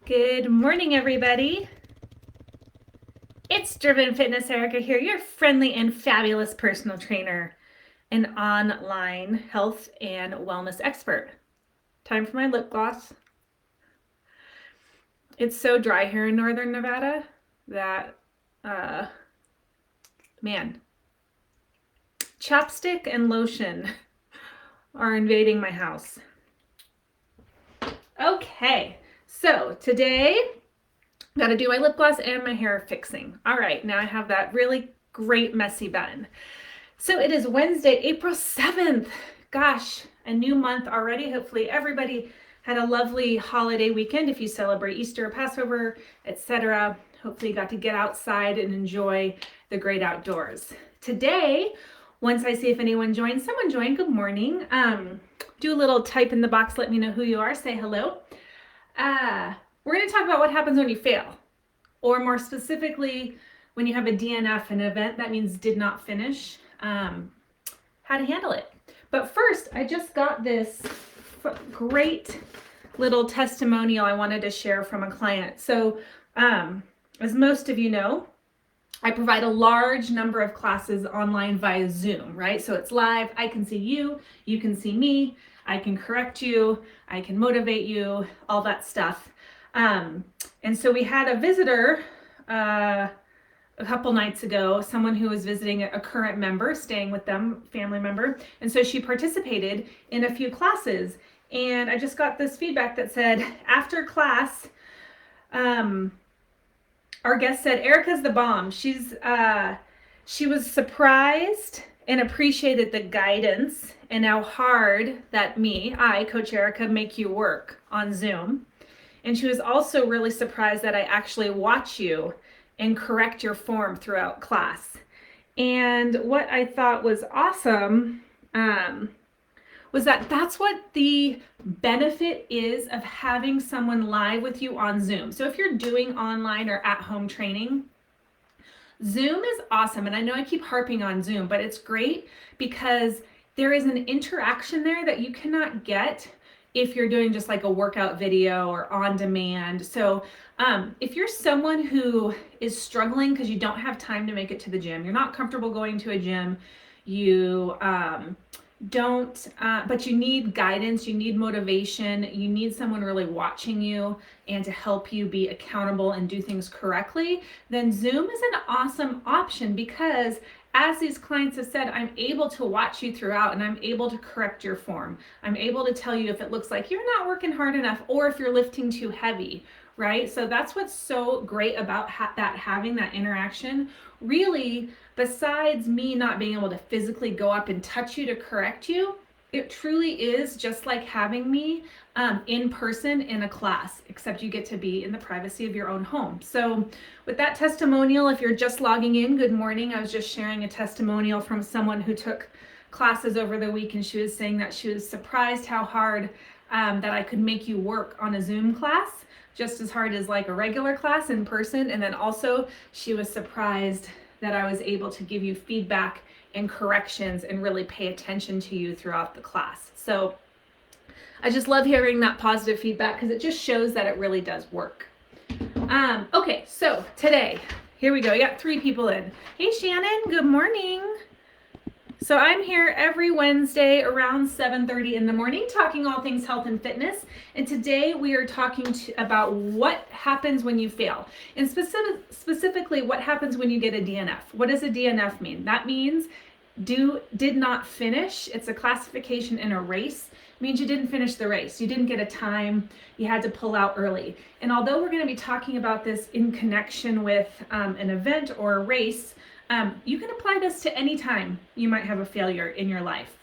Good morning, everybody. It's Driven Fitness Erica here, your friendly and fabulous personal trainer and online health and wellness expert. Time for my lip gloss. It's so dry here in Northern Nevada that, man, chapstick and lotion are invading my house. Okay, so today got to do my lip gloss and my hair fixing. All right, now I have that really great messy bun. So it is Wednesday, April 7th. Gosh, a new month already. Hopefully everybody had a lovely holiday weekend if you celebrate Easter, Passover, etc. Hopefully you got to get outside and enjoy the great outdoors. Today, once I see if anyone joins, someone joined, good morning. Do a little type in the box, let me know who you are, say hello. We're going to talk about what happens when you fail, or more specifically, when you have a DNF, an event that means did not finish, how to handle it. But first, I just got this great little testimonial I wanted to share from a client. So, as most of you know, I provide a large number of classes online via Zoom, right? So it's live, I can see you, you can see me, I can correct you, I can motivate you, all that stuff. And so we had a visitor a couple nights ago, someone who was visiting a current member, staying with them, family member. And so she participated in a few classes. And I just got this feedback that said, after class, our guest said, Erica's the bomb. She was surprised and appreciated the guidance and how hard that I, Coach Erica, make you work on Zoom. And she was also really surprised that I actually watch you and correct your form throughout class. And what I thought was awesome was that that's what the benefit is of having someone live with you on Zoom. So if you're doing online or at-home training, Zoom is awesome. And I know I keep harping on Zoom, but it's great because there is an interaction there that you cannot get if you're doing just like a workout video or on demand. So if you're someone who is struggling because you don't have time to make it to the gym, you're not comfortable going to a gym, you but you need guidance, you need motivation, you need someone really watching you and to help you be accountable and do things correctly, then Zoom is an awesome option because as these clients have said, I'm able to watch you throughout and I'm able to correct your form. I'm able to tell you if it looks like you're not working hard enough or if you're lifting too heavy, right? So that's what's so great about having that interaction. Really, besides me not being able to physically go up and touch you to correct you, it truly is just like having me in person in a class, except you get to be in the privacy of your own home. So with that testimonial, if you're just logging in, good morning. I was just sharing a testimonial from someone who took classes over the week, and she was saying that she was surprised how hard that I could make you work on a Zoom class, just as hard as like a regular class in person. And then also she was surprised that I was able to give you feedback and corrections and really pay attention to you throughout the class. So I just love hearing that positive feedback because it just shows that it really does work. Okay, so today, here we go. I got 3 people in. Hey, Shannon, good morning. So I'm here every Wednesday around 7:30 in the morning talking all things health and fitness. And today we are talking about what happens when you fail. And specifically what happens when you get a DNF. What does a DNF mean? That means did not finish. It's a classification in a race. It means you didn't finish the race. You didn't get a time. You had to pull out early. And although we're going to be talking about this in connection with an event or a race, you can apply this to any time you might have a failure in your life.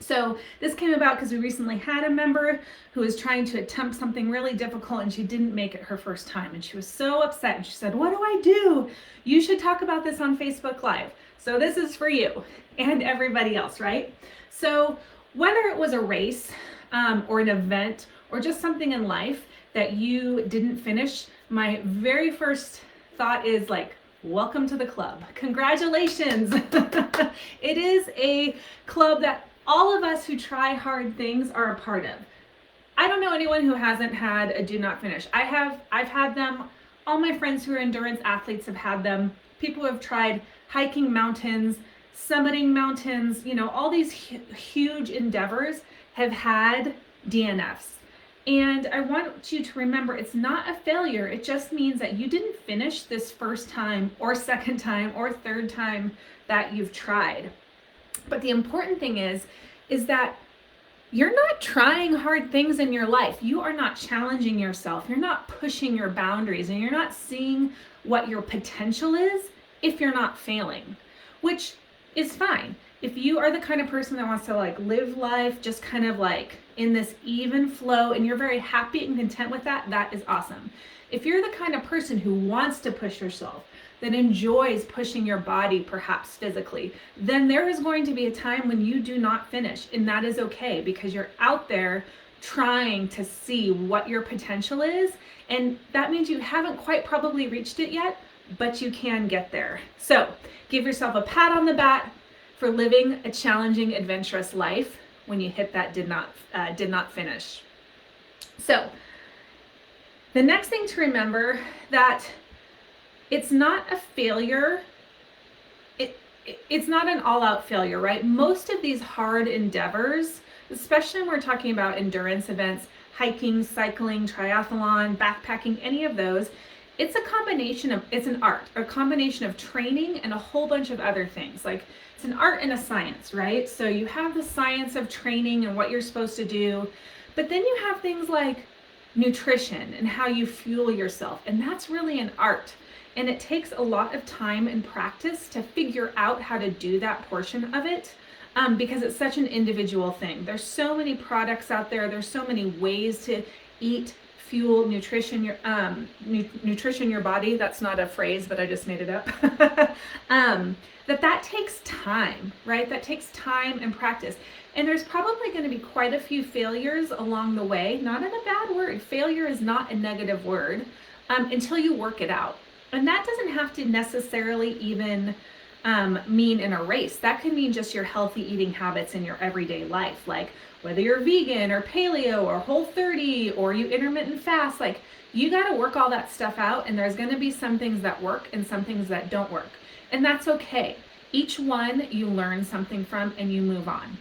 So this came about because we recently had a member who was trying to attempt something really difficult and she didn't make it her first time. And she was so upset and she said, what do I do? You should talk about this on Facebook Live. So this is for you and everybody else, right? So whether it was a race or an event or just something in life that you didn't finish, my very first thought is like, welcome to the club. Congratulations. It is a club that all of us who try hard things are a part of. I don't know anyone who hasn't had a do not finish. I've had them. All my friends who are endurance athletes have had them. People who have tried hiking mountains, summiting mountains, all these huge endeavors have had DNFs. And I want you to remember, it's not a failure. It just means that you didn't finish this first time or second time or third time that you've tried. But the important thing is that you're not trying hard things in your life. You are not challenging yourself. You're not pushing your boundaries, and you're not seeing what your potential is if you're not failing, which is fine. If you are the kind of person that wants to live life just kind of in this even flow and you're very happy and content with that, that is awesome. If you're the kind of person who wants to push yourself, that enjoys pushing your body perhaps physically, then there is going to be a time when you do not finish, and that is okay because you're out there trying to see what your potential is, and that means you haven't quite probably reached it yet, but you can get there. So give yourself a pat on the back for living a challenging, adventurous life when you hit that did not finish. So the next thing to remember, that it's not a failure. It's not an all-out failure, right? Most of these hard endeavors, especially when we're talking about endurance events, hiking, cycling, triathlon, backpacking, any of those, it's an art, a combination of training and a whole bunch of other things. It's an art and a science, right? So you have the science of training and what you're supposed to do, but then you have things like nutrition and how you fuel yourself, and that's really an art. And it takes a lot of time and practice to figure out how to do that portion of it, because it's such an individual thing. There's so many products out there. There's so many ways to eat, fuel, nutrition your body. That's not a phrase, but I just made it up. that takes time, right? That takes time and practice. And there's probably going to be quite a few failures along the way. Not in a bad word. Failure is not a negative word, until you work it out. And that doesn't have to necessarily even mean in a race. That can mean just your healthy eating habits in your everyday life, like whether you're vegan or paleo or Whole30 or you intermittent fast. You got to work all that stuff out, and there's going to be some things that work and some things that don't work, and that's okay. Each one you learn something from and you move on.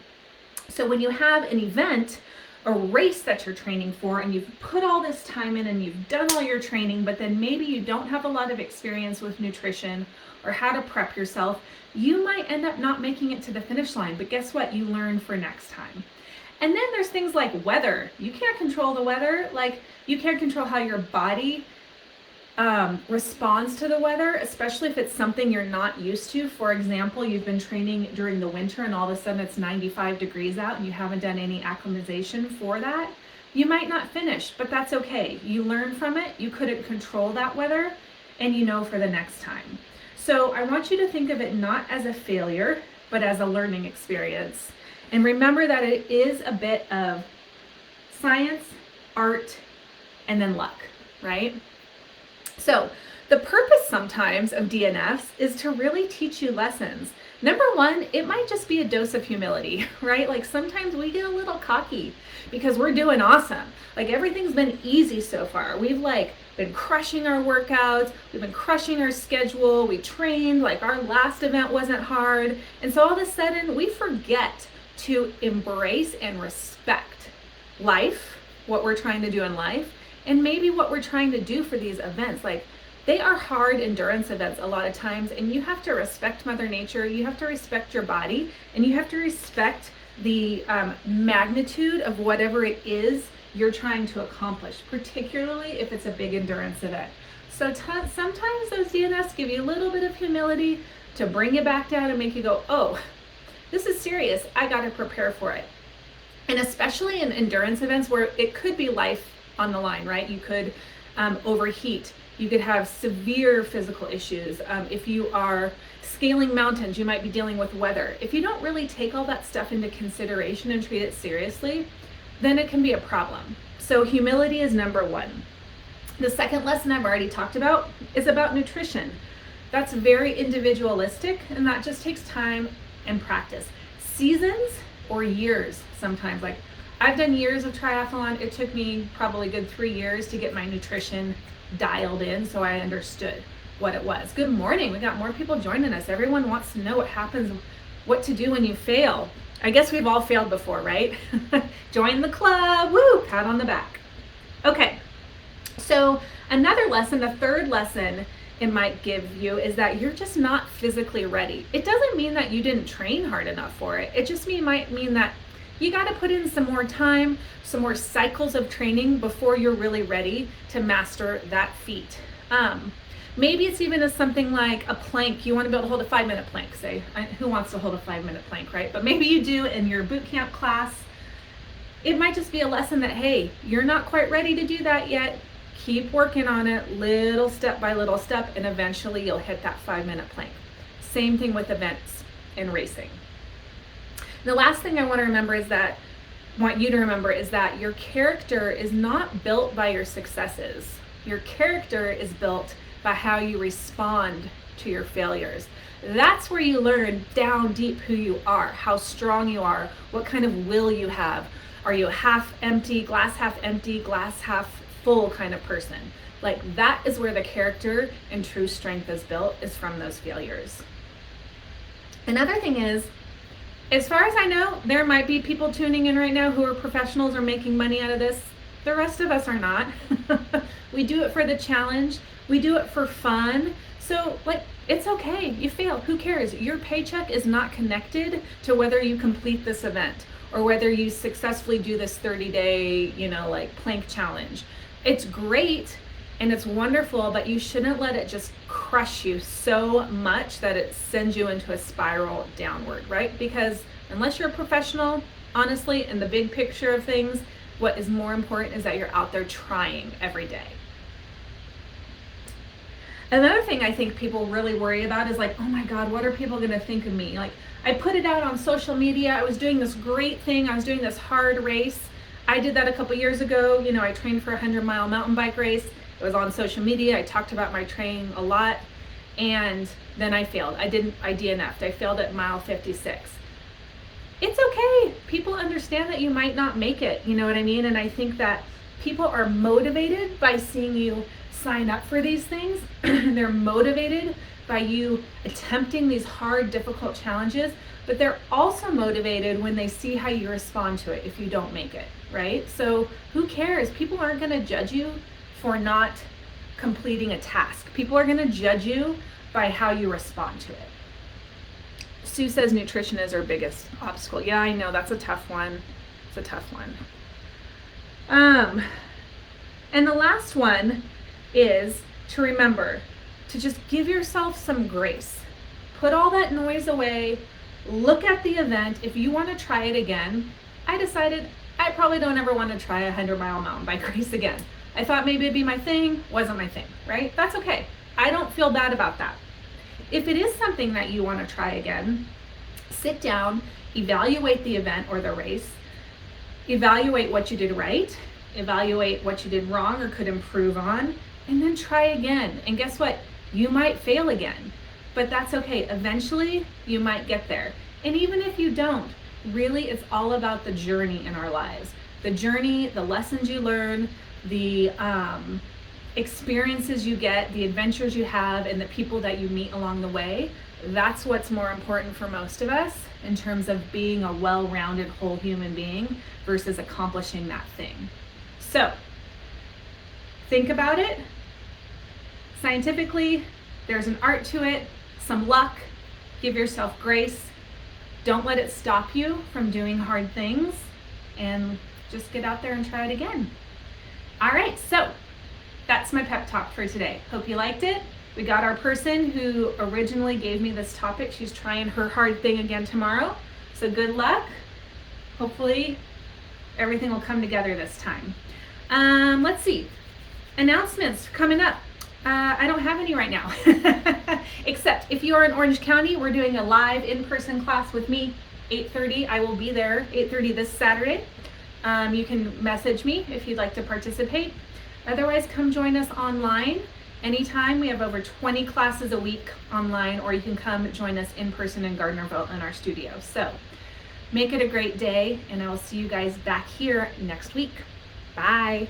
So when you have an event, a race that you're training for, and you've put all this time in and you've done all your training, but then maybe you don't have a lot of experience with nutrition or how to prep yourself, you might end up not making it to the finish line. But guess what? You learn for next time. And then there's things like weather. You can't control the weather. You can't control how your body responds to the weather, especially if it's something you're not used to. For example, you've been training during the winter and all of a sudden it's 95 degrees out and you haven't done any acclimatization for that. You might not finish, but that's okay. You learn from it. You couldn't control that weather, and you know for the next time. So I want you to think of it not as a failure, but as a learning experience. And remember that it is a bit of science, art, and then luck, right? So the purpose sometimes of DNFs is to really teach you lessons. Number one, it might just be a dose of humility, right? Sometimes we get a little cocky because we're doing awesome. Everything's been easy so far. We've been crushing our workouts. We've been crushing our schedule. We trained, our last event wasn't hard. And so all of a sudden we forget to embrace and respect life, what we're trying to do in life, and maybe what we're trying to do for these events. They are hard endurance events a lot of times, and you have to respect Mother Nature, you have to respect your body, and you have to respect the magnitude of whatever it is you're trying to accomplish, particularly if it's a big endurance event. So sometimes those DNFs give you a little bit of humility to bring you back down and make you go, oh, this is serious, I gotta prepare for it. And especially in endurance events where it could be life on the line, right? You could overheat. You could have severe physical issues. If you are scaling mountains, you might be dealing with weather. If you don't really take all that stuff into consideration and treat it seriously, then it can be a problem. So humility is number one. The second lesson I've already talked about is about nutrition. That's very individualistic, and that just takes time and practice. Seasons or years sometimes. I've done years of triathlon. It took me probably a good 3 years to get my nutrition dialed in so I understood what it was. Good morning. We got more people joining us. Everyone wants to know what happens, what to do when you fail. I guess we've all failed before, right? Join the club. Woo! Pat on the back. Okay. So another lesson, the third lesson it might give you is that you're just not physically ready. It doesn't mean that you didn't train hard enough for it. It just might mean that you got to put in some more time, some more cycles of training before you're really ready to master that feat. Maybe it's even as something like a plank. You want to be able to hold a 5-minute plank, say. Who wants to hold a 5-minute plank, right? But maybe you do in your boot camp class. It might just be a lesson that, hey, you're not quite ready to do that yet. Keep working on it, little step by little step, and eventually you'll hit that 5-minute plank. Same thing with events and racing. The last thing I want you to remember is that your character is not built by your successes. Your character is built by how you respond to your failures. That's where you learn down deep who you are, how strong you are, what kind of will you have. Are you a half empty, glass half full kind of person? Like, that is where the character and true strength is built, is from those failures. Another thing is, as far as I know, there might be people tuning in right now who are professionals or making money out of this. The rest of us are not. We do it for the challenge. We do it for fun. So, like, it's okay. You fail. Who cares? Your paycheck is not connected to whether you complete this event or whether you successfully do this 30-day, plank challenge. It's great and it's wonderful, but you shouldn't let it just crush you so much that it sends you into a spiral downward, right? Because unless you're a professional, honestly, in the big picture of things, what is more important is that you're out there trying every day. Another thing I think people really worry about is like, oh my God, what are people gonna think of me? Like, I put it out on social media. I was doing this great thing. I was doing this hard race. I did that a couple years ago. I trained for a 100-mile mountain bike race. It was on social media. I talked about my training a lot, and then I failed. I DNF'd. I failed at mile 56. It's okay. People understand that you might not make it. You know what I mean? And I think that people are motivated by seeing you sign up for these things. They're motivated by you attempting these hard, difficult challenges, but they're also motivated when they see how you respond to it if you don't make it, right? So who cares? People aren't going to judge you for not completing a task. People are going to judge you by how you respond to it. Sue says nutrition is her biggest obstacle. Yeah, I know, that's a tough one. It's a tough one. And the last one is to remember to just give yourself some grace. Put all that noise away. Look at the event. If you want to try it again, I decided I probably don't ever want to try a 100-mile mountain bike race again. I thought maybe it'd be my thing, wasn't my thing, right? That's okay. I don't feel bad about that. If it is something that you want to try again, sit down, evaluate the event or the race, evaluate what you did right, evaluate what you did wrong or could improve on, and then try again. And guess what? You might fail again, but that's okay. Eventually, you might get there. And even if you don't, really, it's all about the journey in our lives. The journey, the lessons you learn, the experiences you get, the adventures you have, and the people that you meet along the way. That's what's more important for most of us in terms of being a well-rounded whole human being versus accomplishing that thing. So, think about it. Scientifically, there's an art to it, some luck. Give yourself grace. Don't let it stop you from doing hard things, and just get out there and try it again. All right, so that's my pep talk for today. Hope you liked it. We got our person who originally gave me this topic. She's trying her hard thing again tomorrow. So good luck. Hopefully everything will come together this time. Let's see. Announcements coming up. I don't have any right now, except if you are in Orange County, we're doing a live in-person class with me, 8:30. I will be there, 8:30 this Saturday. You can message me if you'd like to participate. Otherwise, come join us online anytime. We have over 20 classes a week online, or you can come join us in person in Gardnerville in our studio. So Make it a great day, and I will see you guys back here next week. Bye.